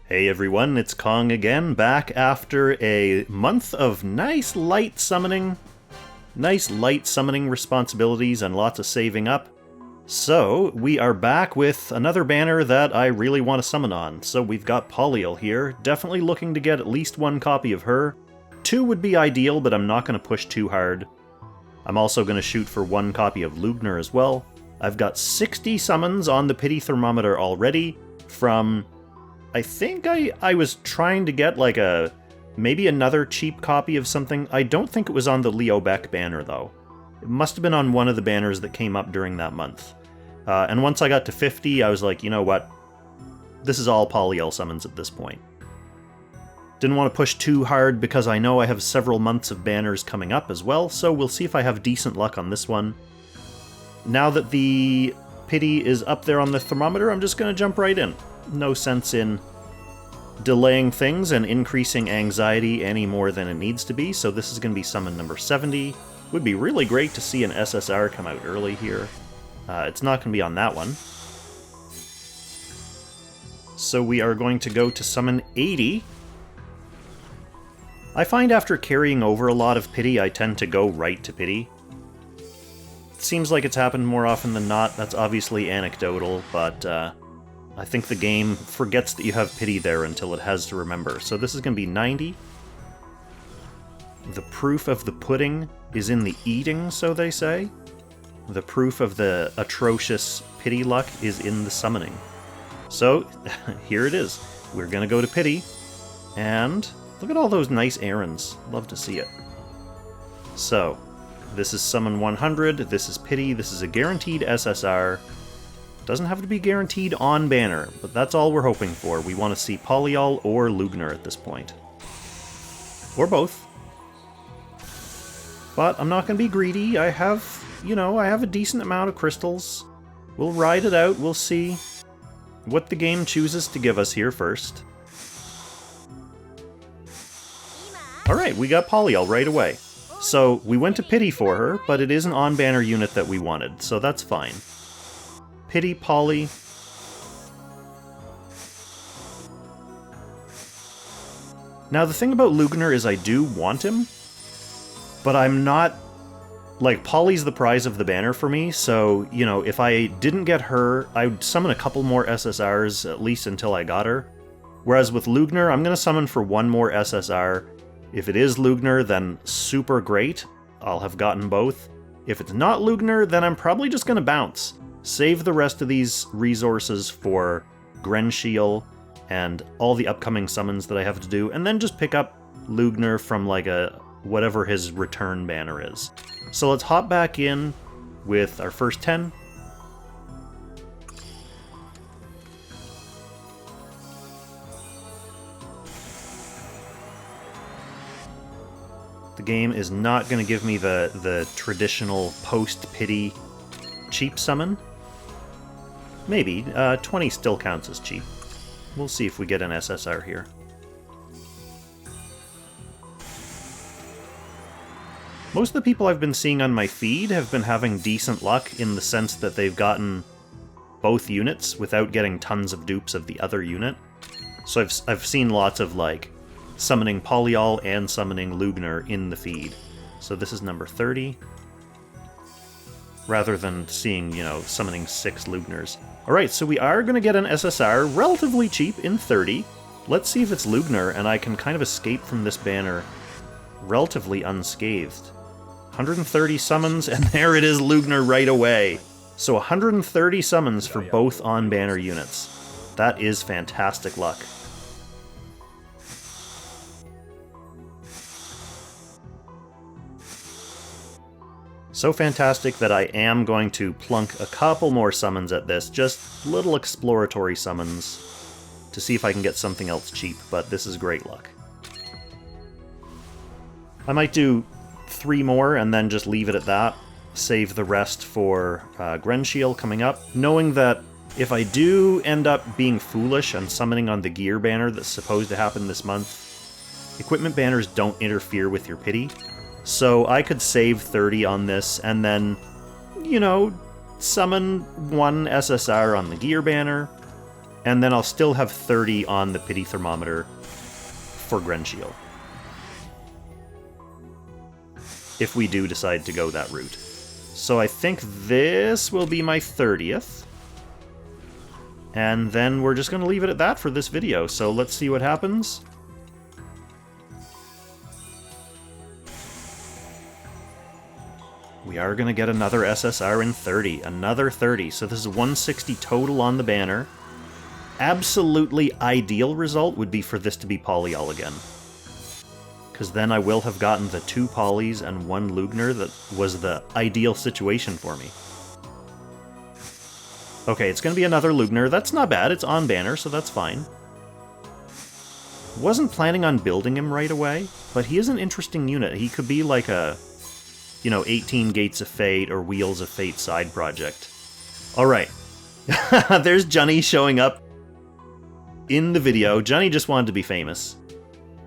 Hey everyone, it's Kong again, back after a month of nice light summoning responsibilities and lots of saving up. So, we are back with another banner that I really want to summon on. So we've got Polyal here, definitely looking to get at least one copy of her. 2 would be ideal, but I'm not going to push too hard. I'm also going to shoot for 1 copy of Lugner as well. I've got 60 summons on the Pity Thermometer already from... I think I was trying to get like maybe another cheap copy of something. I don't think it was on the Leo Beck banner though. It must have been on one of the banners that came up during that month. And once I got to 50, I was like, you know what? This is all Polyal summons at this point. Didn't want to push too hard because I know I have several months of banners coming up as well, so we'll see if I have decent luck on this one. Now that the Pity is up there on the thermometer, I'm just going to jump right in. No sense in delaying things and increasing anxiety any more than it needs to be, so this is going to be summon number 70. Would be really great to see an SSR come out early here. It's not going to be on that one. So we are going to go to summon 80. I find after carrying over a lot of Pity, I tend to go right to Pity. It seems like it's happened more often than not. That's obviously anecdotal, but I think the game forgets that you have Pity there until it has to remember. So this is going to be 90. The proof of the pudding is in the eating, so they say. The proof of the atrocious Pity luck is in the summoning. So, here it is. We're going to go to Pity, and look at all those nice errands. Love to see it. So, this is summon 100, this is Pity, this is a guaranteed SSR. Doesn't have to be guaranteed on banner, but that's all we're hoping for. We want to see Polyal or Lugner at this point. Or both. But I'm not going to be greedy. I have a decent amount of crystals. We'll ride it out. We'll see what the game chooses to give us here first. Alright, we got Polyal right away. So, we went to Pity for her, but it is an on-banner unit that we wanted, so that's fine. Pity, Poly. Now, the thing about Lugner is I do want him, but I'm not... Like, Poly's the prize of the banner for me, so, you know, if I didn't get her, I'd summon a couple more SSRs, at least until I got her. Whereas with Lugner, I'm going to summon for 1 more SSR. If it is Lugner, then super great. I'll have gotten both. If it's not Lugner, then I'm probably just going to bounce. Save the rest of these resources for Grenshiel and all the upcoming summons that I have to do, and then just pick up Lugner from like whatever his return banner is. So let's hop back in with our first 10. The game is not going to give me the traditional post-Pity cheap summon. Maybe. 20 still counts as cheap. We'll see if we get an SSR here. Most of the people I've been seeing on my feed have been having decent luck in the sense that they've gotten both units without getting tons of dupes of the other unit. So I've seen lots of, like, summoning Polyal and summoning Lugner in the feed. So this is number 30. Rather than seeing, you know, summoning 6 Lugners. Alright, so we are going to get an SSR, relatively cheap, in 30. Let's see if it's Lugner, and I can kind of escape from this banner relatively unscathed. 130 summons, and there it is, Lugner right away. So 130 summons for both on-banner units. That is fantastic luck. So fantastic that I am going to plunk a couple more summons at this, just little exploratory summons, to see if I can get something else cheap, but this is great luck. I might do 3 more and then just leave it at that, save the rest for Grenshiel coming up, knowing that if I do end up being foolish and summoning on the gear banner that's supposed to happen this month, equipment banners don't interfere with your Pity. So I could save 30 on this, and then, you know, summon 1 SSR on the gear banner, And then I'll still have 30 on the Pity Thermometer for Grenshiel, if we do decide to go that route. So I think this will be my 30th. And then we're just going to leave it at that for this video. So let's see what happens. We are going to get another SSR in 30. Another 30. So this is 160 total on the banner. Absolutely ideal result would be for this to be Polyal again. Because then I will have gotten the 2 Polys and 1 Lugner that was the ideal situation for me. Okay, it's going to be another Lugner. That's not bad. It's on banner, so that's fine. Wasn't planning on building him right away, but he is an interesting unit. He could be like a, you know, 18 Gates of Fate or Wheels of Fate side project. Alright. There's Johnny showing up in the video. Johnny just wanted to be famous.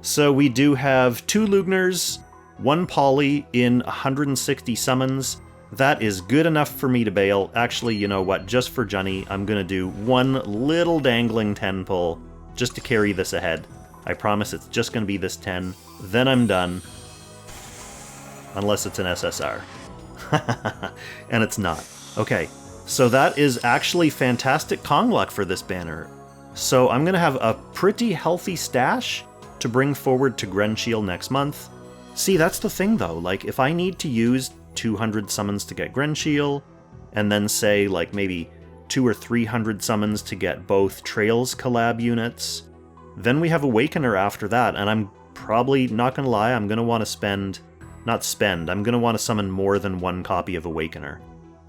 So we do have 2 Lugners, 1 Poly in 160 summons. That is good enough for me to bail. Actually, you know what? Just for Johnny, I'm going to do 1 little dangling 10 pull just to carry this ahead. I promise it's just going to be this 10. Then I'm done. Unless it's an SSR. And it's not. Okay, so that is actually fantastic Kong luck for this banner. So I'm going to have a pretty healthy stash to bring forward to Grenshiel next month. See, that's the thing though, like if I need to use 200 summons to get Grenshiel, and then say like maybe 200 or 300 summons to get both Trails collab units, then we have Awakener after that, and I'm probably, not gonna lie, I'm gonna want to I'm gonna want to summon more than 1 copy of Awakener.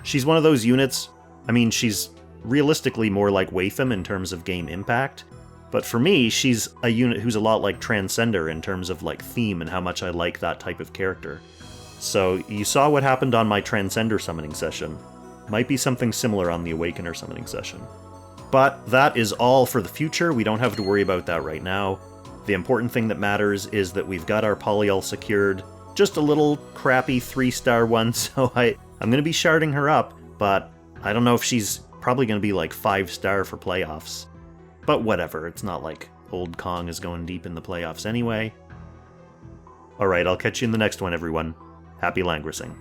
She's one of those units, I mean, she's realistically more like Watham in terms of game impact, but for me, she's a unit who's a lot like Transcender in terms of like theme and how much I like that type of character. So you saw what happened on my Transcender summoning session. Might be something similar on the Awakener summoning session. But that is all for the future. We don't have to worry about that right now. The important thing that matters is that we've got our Polyal secured. Just a little crappy 3-star one, so I'm going to be sharding her up, but I don't know if she's probably going to be like 5-star for playoffs. But whatever, it's not like old Kong is going deep in the playoffs anyway. Alright, I'll catch you in the next one, everyone. Happy Langrissing.